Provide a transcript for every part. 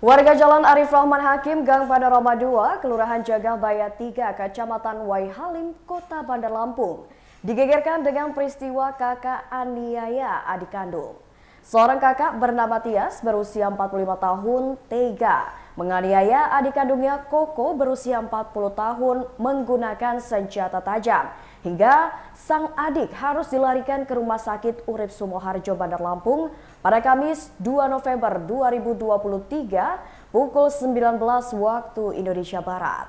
Warga Jalan Arif Rahman Hakim, Gang Panorama 2, Kelurahan Jagabaya 3, Kecamatan Waihalim, Kota Bandar Lampung, digegerkan dengan peristiwa kakak aniaya adik kandung. Seorang kakak bernama Tias berusia 45 tahun tega menganiaya adik kandungnya Koko berusia 40 tahun menggunakan senjata tajam hingga sang adik harus dilarikan ke Rumah Sakit Urip Sumoharjo Bandar Lampung pada Kamis 2 November 2023 pukul 19 waktu Indonesia Barat.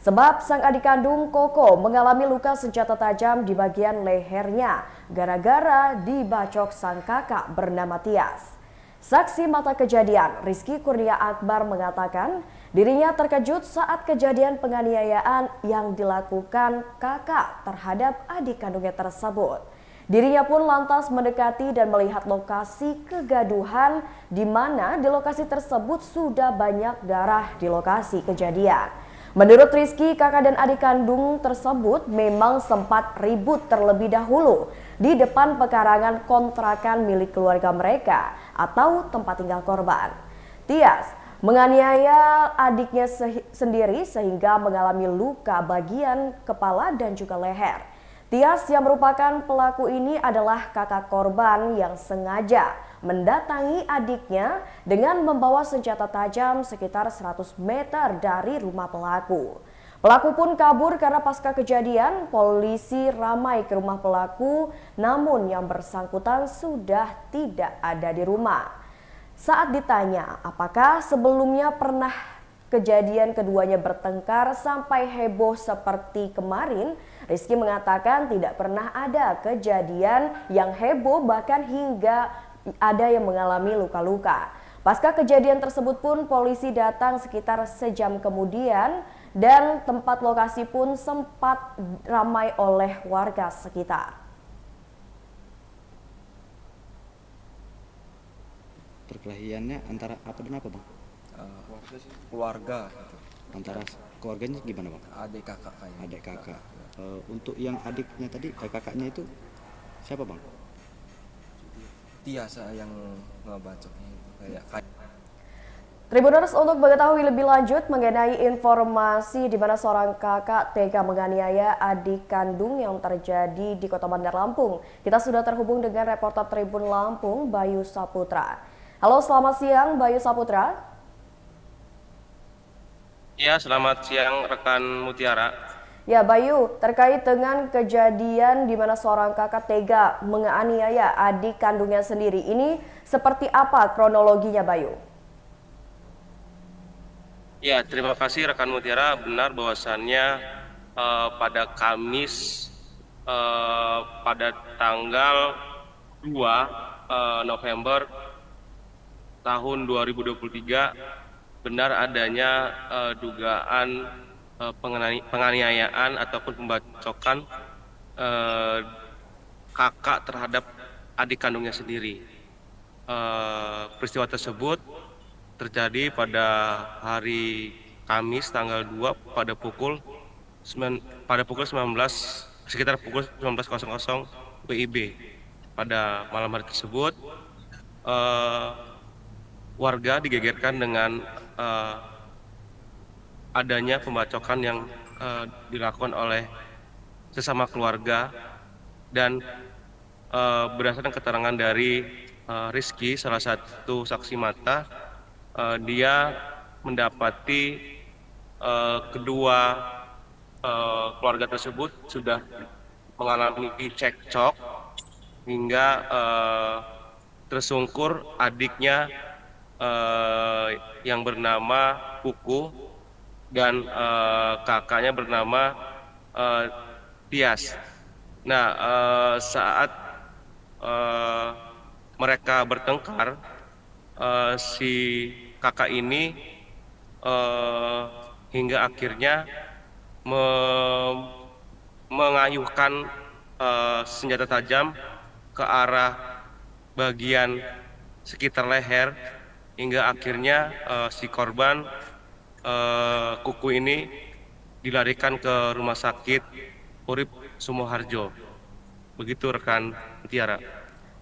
Sebab sang adik kandung Koko mengalami luka senjata tajam di bagian lehernya gara-gara dibacok sang kakak bernama Tias. Saksi mata kejadian, Rizky Kurnia Akbar mengatakan dirinya terkejut saat kejadian penganiayaan yang dilakukan kakak terhadap adik kandungnya tersebut. Dirinya pun lantas mendekati dan melihat lokasi kegaduhan di mana di lokasi tersebut sudah banyak darah di lokasi kejadian. Menurut Rizky, kakak dan adik kandung tersebut memang sempat ribut terlebih dahulu di depan pekarangan kontrakan milik keluarga mereka atau tempat tinggal korban. Tias menganiaya adiknya sendiri sehingga mengalami luka bagian kepala dan juga leher. Tias yang merupakan pelaku ini adalah kakak korban yang sengaja mendatangi adiknya dengan membawa senjata tajam sekitar 100 meter dari rumah pelaku. Pelaku pun kabur karena pasca kejadian polisi ramai ke rumah pelaku, namun yang bersangkutan sudah tidak ada di rumah. Saat ditanya apakah sebelumnya pernah kejadian keduanya bertengkar sampai heboh seperti kemarin, Rizky mengatakan tidak pernah ada kejadian yang heboh bahkan hingga ada yang mengalami luka-luka. Pasca kejadian tersebut pun polisi datang sekitar sejam kemudian dan tempat lokasi pun sempat ramai oleh warga sekitar. Perkelahiannya antara apa dan apa, Bang? Keluarga gitu. Antara keluarganya gimana, Bang? Adik kakak kayaknya. Adik kakak. Untuk yang adiknya tadi, kakaknya itu siapa, Bang? Tiasa yang ngebacoknya itu kayak Tribuners, untuk mengetahui lebih lanjut mengenai informasi di mana seorang kakak tega menganiaya adik kandung yang terjadi di Kota Bandar Lampung, kita sudah terhubung dengan reporter Tribun Lampung, Bayu Saputra. Halo, selamat siang Bayu Saputra. Ya, selamat siang rekan Mutiara. Ya Bayu, terkait dengan kejadian di mana seorang kakak tega menganiaya adik kandungnya sendiri, ini seperti apa kronologinya Bayu? Ya, terima kasih rekan Mutiara. Benar bahwasannya pada Kamis pada tanggal 2 November tahun 2023 benar adanya dugaan penganiayaan ataupun pembacokan kakak terhadap adik kandungnya sendiri. Peristiwa tersebut terjadi pada hari Kamis tanggal 2 pada pukul 19 sekitar pukul 19.00 WIB. Pada malam hari tersebut warga digegerkan dengan adanya pembacokan yang dilakukan oleh sesama keluarga dan berdasarkan keterangan dari Rizky, salah satu saksi mata, dia mendapati kedua keluarga tersebut sudah mengalami cekcok hingga tersungkur adiknya yang bernama Kuku dan kakaknya bernama Tias. Nah, saat mereka bertengkar, si kakak ini hingga akhirnya mengayuhkan senjata tajam ke arah bagian sekitar leher hingga akhirnya si korban Kuku ini dilarikan ke Rumah Sakit Urip Sumoharjo. Begitu rekan Tiara.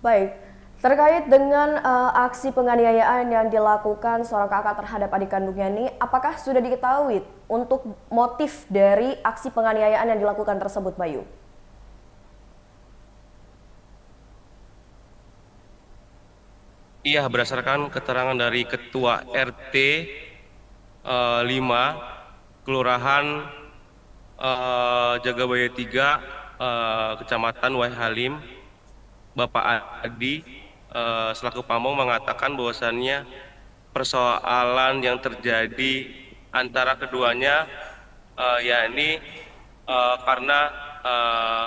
Baik, Terkait dengan aksi penganiayaan yang dilakukan seorang kakak terhadap adik kandungnya ini, apakah sudah diketahui untuk motif dari aksi penganiayaan yang dilakukan tersebut, Bayu? Iya, berdasarkan keterangan dari Ketua RT 5 Kelurahan Jagabaya 3 Kecamatan Waihalim, Bapak Adi selaku pamong mengatakan bahwasannya persoalan yang terjadi antara keduanya yakni karena eh,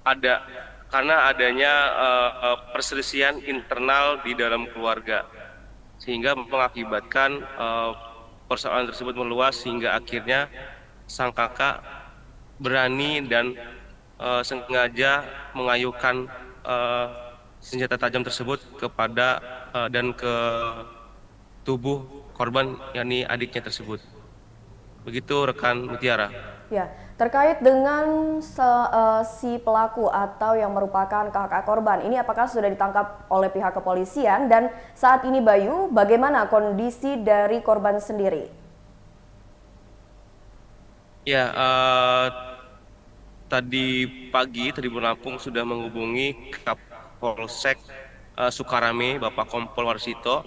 ada adanya perselisihan internal di dalam keluarga sehingga mengakibatkan persoalan tersebut meluas hingga akhirnya sang kakak berani dan sengaja mengayukan senjata tajam tersebut kepada dan ke tubuh korban yakni adiknya tersebut. Begitu rekan Mutiara. Ya, terkait dengan si pelaku atau yang merupakan kakak korban, ini apakah sudah ditangkap oleh pihak kepolisian dan saat ini Bayu, bagaimana kondisi dari korban sendiri? Ya, tadi pagi Tribun Lampung sudah menghubungi Kapolsek Sukarame, Bapak Kompol Warsito.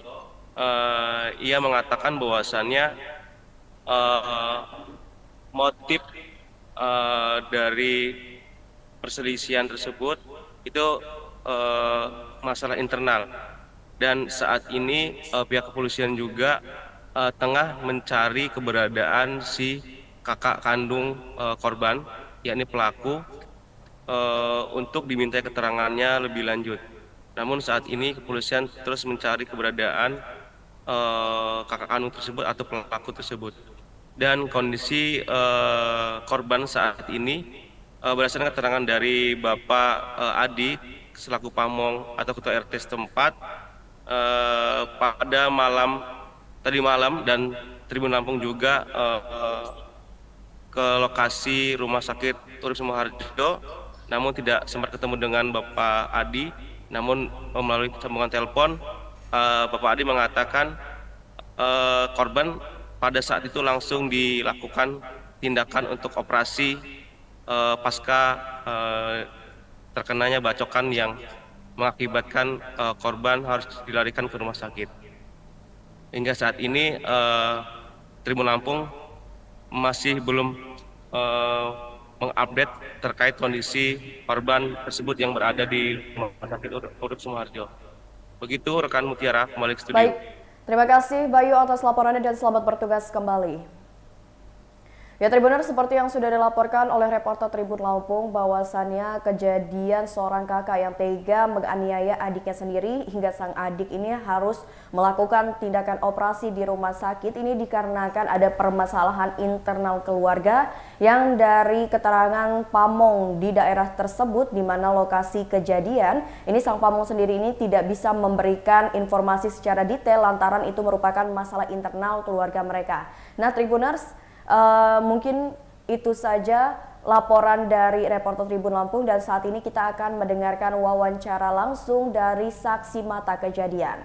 Ia mengatakan bahwasannya motif dari perselisihan tersebut itu masalah internal dan saat ini pihak kepolisian juga tengah mencari keberadaan si kakak kandung korban yakni pelaku untuk diminta keterangannya lebih lanjut. Namun saat ini kepolisian terus mencari keberadaan kakak kandung tersebut atau pelaku tersebut. Dan kondisi korban saat ini berdasarkan keterangan dari Bapak Adi selaku pamong atau ketua RT setempat pada tadi malam dan Tribun Lampung juga ke lokasi Rumah Sakit Urip Sumoharjo, namun tidak sempat ketemu dengan Bapak Adi. Namun melalui sambungan telepon Bapak Adi mengatakan korban pada saat itu langsung dilakukan tindakan untuk operasi pasca terkenanya bacokan yang mengakibatkan korban harus dilarikan ke rumah sakit. Hingga saat ini Tribun Lampung masih belum mengupdate terkait kondisi korban tersebut yang berada di rumah sakit Urip Sumoharjo. Begitu rekan Mutiara, kembali ke studio. Baik, terima kasih Bayu atas laporannya dan selamat bertugas kembali. Ya Tribuners, seperti yang sudah dilaporkan oleh reporter Tribun Lampung bahwasannya kejadian seorang kakak yang tega menganiaya adiknya sendiri hingga sang adik ini harus melakukan tindakan operasi di rumah sakit ini dikarenakan ada permasalahan internal keluarga yang dari keterangan pamong di daerah tersebut di mana lokasi kejadian ini sang pamong sendiri ini tidak bisa memberikan informasi secara detail lantaran itu merupakan masalah internal keluarga mereka. Nah Tribuners, mungkin itu saja laporan dari reporter Tribun Lampung dan saat ini kita akan mendengarkan wawancara langsung dari saksi mata kejadian.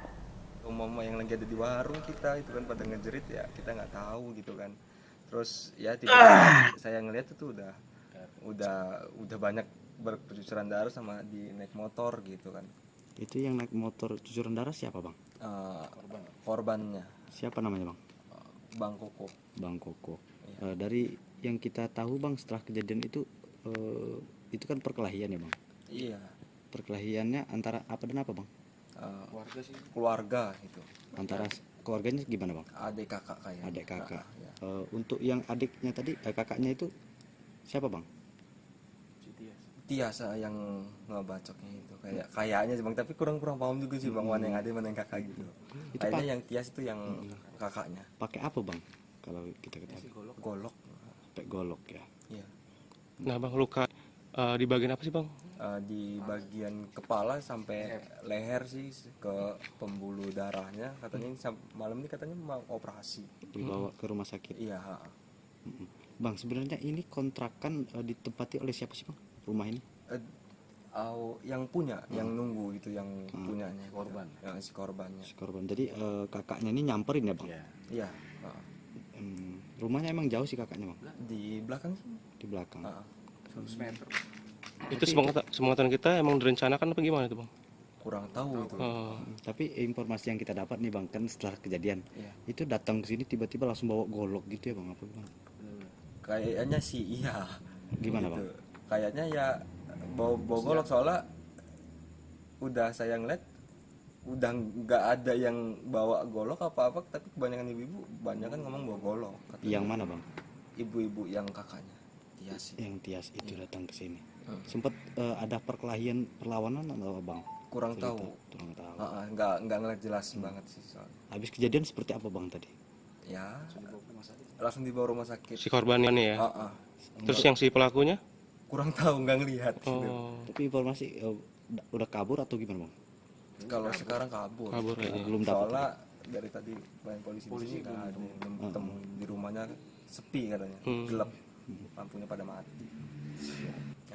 Mama yang lagi ada di warung kita itu kan pada ngejerit ya kita nggak tahu gitu kan. Terus ya tiba-tiba saya ngeliat itu udah banyak bercucuran darah sama di naik motor gitu kan. Itu yang naik motor cucuran darah siapa bang? Korbannya. Siapa namanya bang? Bang Koko. Bang Koko. Dari yang kita tahu bang setelah kejadian itu kan perkelahian ya bang? Iya. Perkelahiannya antara apa dan apa bang? Keluarga sih. Keluarga gitu. Antara keluarganya gimana bang? Adik kakak kayak. Adik kakak. Ya. Untuk yang adiknya tadi kakaknya itu siapa bang? Tias yang ngebacoknya itu kayaknya sih bang, tapi kurang paham juga sih bang mana yang adik mana yang kakak gitu. Itu kayaknya yang Tias itu yang kakaknya. Pakai apa bang? Kalau kita ketahui. Golok. Pakai golok ya. Iya. Nah bang, luka di bagian apa sih bang? Di bagian kepala sampai leher sih ke pembuluh darahnya katanya malam ini katanya mau operasi. Dibawa ke rumah sakit. Iya. Bang, sebenarnya ini kontrakan ditempati oleh siapa sih bang? Rumah ini? yang punya, yang nunggu itu, yang punyanya Korban. yang si korbannya. Si korban. Jadi kakaknya ini nyamperin ya bang? Iya. Iya, heeh. Rumahnya emang jauh sih kakaknya bang? Di belakang sini. Di belakang. Heeh. 100 meter. Itu sepengetahuan kita emang direncanakan apa gimana itu bang? Kurang tahu itu. Oh, Tapi informasi yang kita dapat nih bang, kan setelah kejadian Iya. itu datang ke sini tiba-tiba langsung bawa golok gitu ya bang? Apa gimana? Kayaknya sih iya. Gimana Gitu. bang? Kayaknya ya bawa golok, soalnya udah saya ngeliat udah nggak ada yang bawa golok apa-apa, tapi kebanyakan ibu-ibu banyak kan ngomong bawa golok. Katanya. Yang mana bang? Ibu-ibu yang kakaknya. Iya sih. Yang Tias itu datang ke sini. Sempat ada perlawanan atau bang? Kurang Cerita, tahu. kurang tahu. Nggak ngeliat jelas banget sih soalnya. Habis kejadian seperti apa bang tadi? Ya langsung dibawa rumah sakit. si korbannya nih ya. Terus yang si pelakunya? Kurang tahu, nggak ngelihat. Oh, Tapi informasi udah kabur atau gimana bang? Kalau sekarang kabur. kabur kayaknya. Belum dapat. Soalnya dari tadi banyak polisi di sini nggak ada yang ketemu. Di rumahnya sepi katanya, gelap, lampunya pada mati.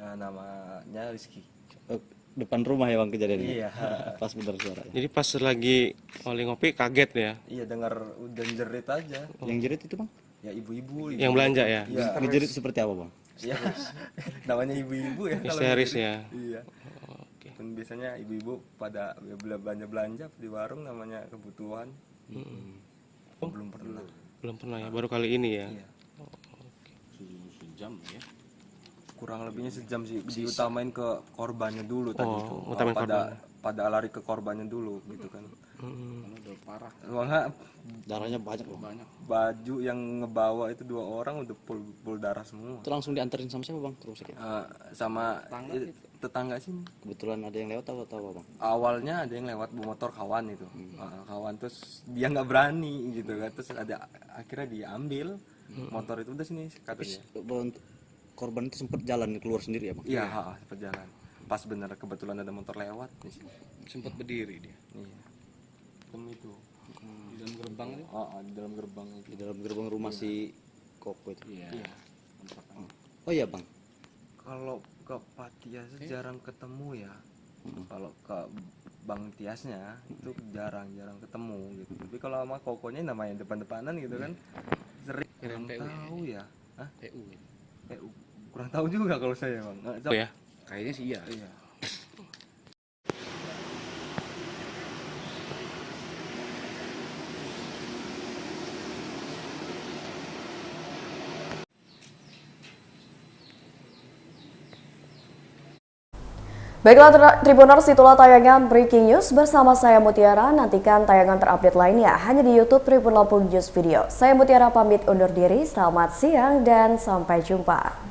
Ya, namanya Rizky. Depan rumah ya bang kejadiannya? Iya. Pas bener suaranya. Jadi pas lagi Oli ngopi kaget ya? Iya, dengar udah jerit aja. Yang jerit itu bang? Ya ibu-ibu. Yang belanja ya? Iya. Ngejerit seperti apa bang? Iya. Namanya ibu-ibu ya. kalau Histeris ngejerit. ya? Iya. Oke. Kan biasanya ibu-ibu pada belanja di warung, namanya kebutuhan. Belum pernah. Belum pernah ya, baru kali ini ya? Iya. Sejam ya. Kurang lebihnya sejam sih, diutamain ke korbannya dulu tadi Oh, tuh. utamain pada lari ke korbannya dulu gitu kan. Karena udah parah. Soalnya Darahnya banyak bang? Banyak. baju yang ngebawa itu 2 orang udah full darah semua. Itu langsung dianterin sama siapa bang ke rumah sakit? Sama tetangga sini. Kebetulan ada yang lewat atau apa bang? Awalnya ada yang lewat bawa motor kawan itu. Kawan, terus dia nggak berani gitu kan. Terus akhirnya diambil motor itu, udah sini katanya. Korban itu sempat jalan keluar sendiri ya bang? Iya, sempat jalan. Pas bener kebetulan ada motor lewat di sini. Sempat berdiri dia. Iya. Itu. Di dalam gerbang itu. Di dalam gerbang itu. Di dalam gerbang rumah si Koko itu? Iya. Oh iya bang? Kalau ke Pak Tias jarang ketemu ya. Kalau ke Bang Tiasnya itu jarang ketemu gitu. Tapi kalau sama Kokonya namanya depan-depanan gitu kan. Sering kurang tahu ya. PU. Kurang tahu juga kalau saya, Bang. Oh ya? Kayaknya sih iya. Iya. Baiklah Tribuners, itulah tayangan Breaking News bersama saya Mutiara. Nantikan tayangan terupdate lainnya hanya di YouTube Tribun Lampung News Video. Saya Mutiara pamit undur diri, selamat siang dan sampai jumpa.